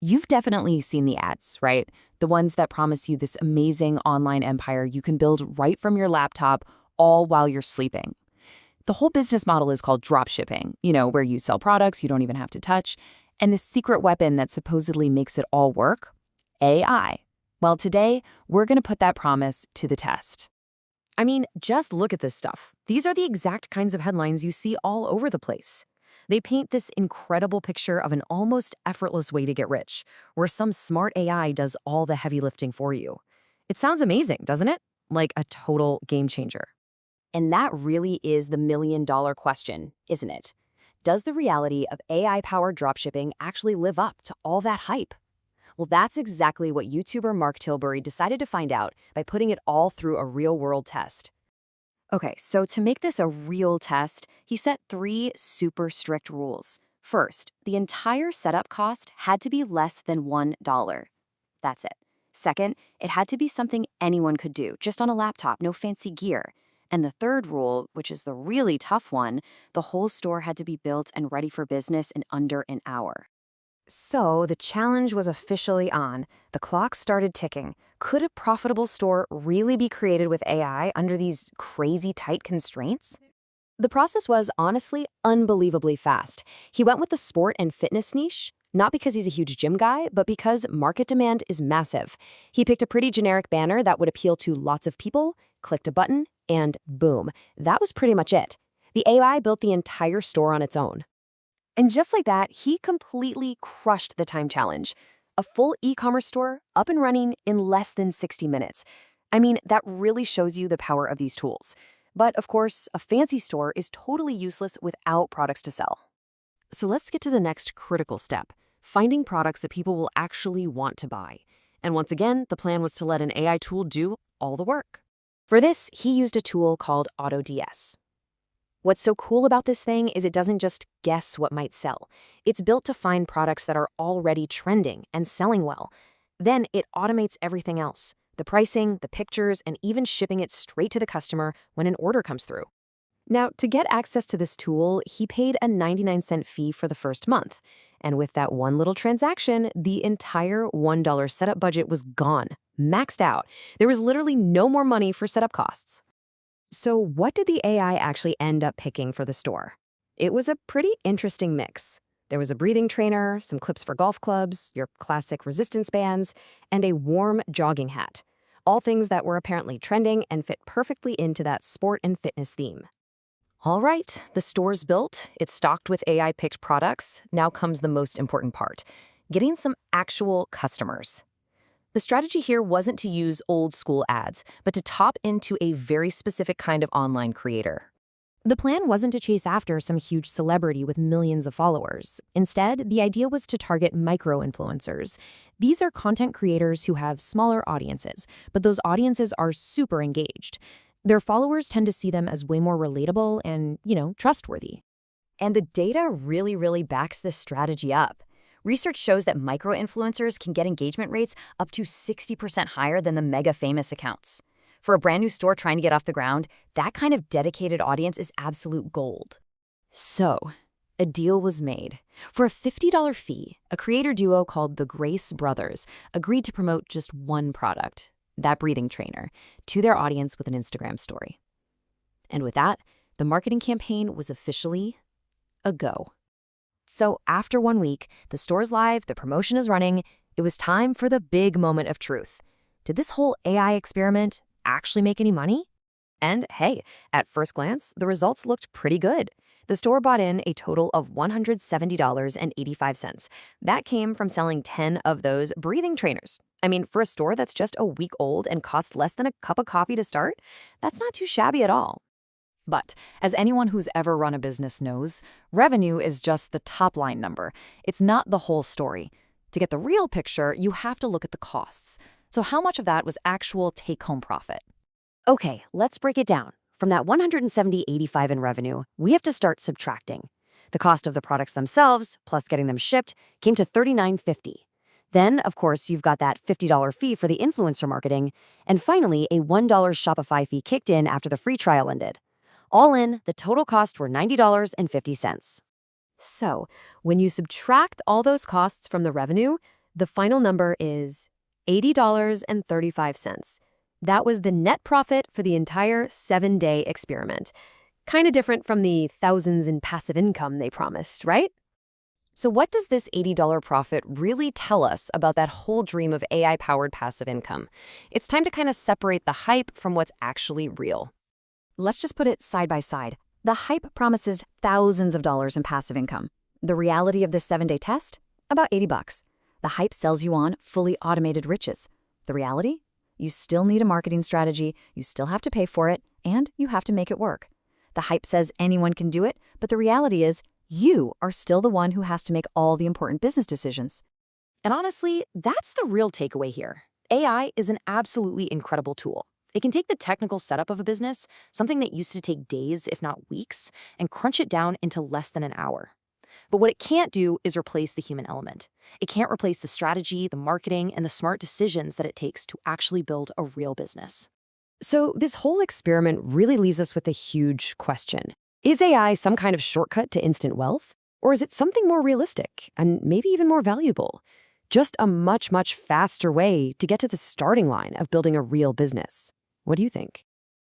You've definitely seen the ads, right? The ones that promise you this amazing online empire you can build right from your laptop, all while you're sleeping. The whole business model is called dropshipping, where you sell products you don't even have to touch. And the secret weapon that supposedly makes it all work? AI. Well, today, we're going to put that promise to the test. I mean, just look at this stuff. These are the exact kinds of headlines you see all over the place. They paint this incredible picture of an almost effortless way to get rich, where some smart AI does all the heavy lifting for you. It sounds amazing, doesn't it? Like a total game changer. And that really is the million-dollar question, isn't it? Does the reality of AI-powered dropshipping actually live up to all that hype? Well, that's exactly what YouTuber Mark Tilbury decided to find out by putting it all through a real-world test. Okay, so to make this a real test, he set 3 super strict rules. First, the entire setup cost had to be less than $1. That's it. Second, it had to be something anyone could do, just on a laptop, no fancy gear. And the third rule, which is the really tough one, the whole store had to be built and ready for business in under an hour. So the challenge was officially on. The clock started ticking. Could a profitable store really be created with AI under these crazy tight constraints? The process was honestly unbelievably fast. He went with the sport and fitness niche, not because he's a huge gym guy, but because market demand is massive. He picked a pretty generic banner that would appeal to lots of people, clicked a button, and boom, that was pretty much it. The AI built the entire store on its own. And just like that, he completely crushed the time challenge. A full e-commerce store up and running in less than 60 minutes. I mean, that really shows you the power of these tools. But of course, a fancy store is totally useless without products to sell. So let's get to the next critical step, finding products that people will actually want to buy. And once again, the plan was to let an AI tool do all the work. For this, he used a tool called AutoDS. What's so cool about this thing is it doesn't just guess what might sell. It's built to find products that are already trending and selling well. Then it automates everything else, the pricing, the pictures, and even shipping it straight to the customer when an order comes through. Now, to get access to this tool, he paid a 99-cent fee for the first month. And with that one little transaction, the entire $1 setup budget was gone, maxed out. There was literally no more money for setup costs. So what did the AI actually end up picking for the store? It was a pretty interesting mix. There was a breathing trainer, some clips for golf clubs, your classic resistance bands, and a warm jogging hat. All things that were apparently trending and fit perfectly into that sport and fitness theme. All right, the store's built, it's stocked with AI-picked products. Now comes the most important part, getting some actual customers. The strategy here wasn't to use old-school ads, but to tap into a very specific kind of online creator. The plan wasn't to chase after some huge celebrity with millions of followers. Instead, the idea was to target micro-influencers. These are content creators who have smaller audiences, but those audiences are super engaged. Their followers tend to see them as way more relatable and, trustworthy. And the data really backs this strategy up. Research shows that micro-influencers can get engagement rates up to 60% higher than the mega-famous accounts. For a brand new store trying to get off the ground, that kind of dedicated audience is absolute gold. So, a deal was made. For a $50 fee, a creator duo called the Grace Brothers agreed to promote just one product, that breathing trainer, to their audience with an Instagram story. And with that, the marketing campaign was officially a go. So after 1 week, the store's live, the promotion is running, it was time for the big moment of truth. Did this whole AI experiment actually make any money? And hey, at first glance, the results looked pretty good. The store bought in a total of $170.85. That came from selling 10 of those breathing trainers. I mean, for a store that's just a week old and costs less than a cup of coffee to start, that's not too shabby at all. But as anyone who's ever run a business knows, revenue is just the top-line number. It's not the whole story. To get the real picture, you have to look at the costs. So how much of that was actual take-home profit? Okay, let's break it down. From that $170.85 in revenue, we have to start subtracting. The cost of the products themselves, plus getting them shipped, came to $39.50. Then, of course, you've got that $50 fee for the influencer marketing, and finally, a $1 Shopify fee kicked in after the free trial ended. All in, the total cost were $90.50. So, when you subtract all those costs from the revenue, The final number is $80.35. That was the net profit for the entire 7-day experiment. Kind of different from the thousands in passive income they promised, right? So what does this $80 profit really tell us about that whole dream of AI-powered passive income? It's time to kind of separate the hype from what's actually real. Let's just put it side by side. The hype promises thousands of dollars in passive income. The reality of this 7-day test? About $80. The hype sells you on fully automated riches. The reality? You still need a marketing strategy, you still have to pay for it, and you have to make it work. The hype says anyone can do it, but the reality is you are still the one who has to make all the important business decisions. And honestly, that's the real takeaway here. AI is an absolutely incredible tool. It can take the technical setup of a business, something that used to take days, if not weeks, and crunch it down into less than an hour. But what it can't do is replace the human element. It can't replace the strategy, the marketing, and the smart decisions that it takes to actually build a real business. So this whole experiment really leaves us with a huge question. Is AI some kind of shortcut to instant wealth? Or is it something more realistic and maybe even more valuable? Just a much, much faster way to get to the starting line of building a real business. What do you think?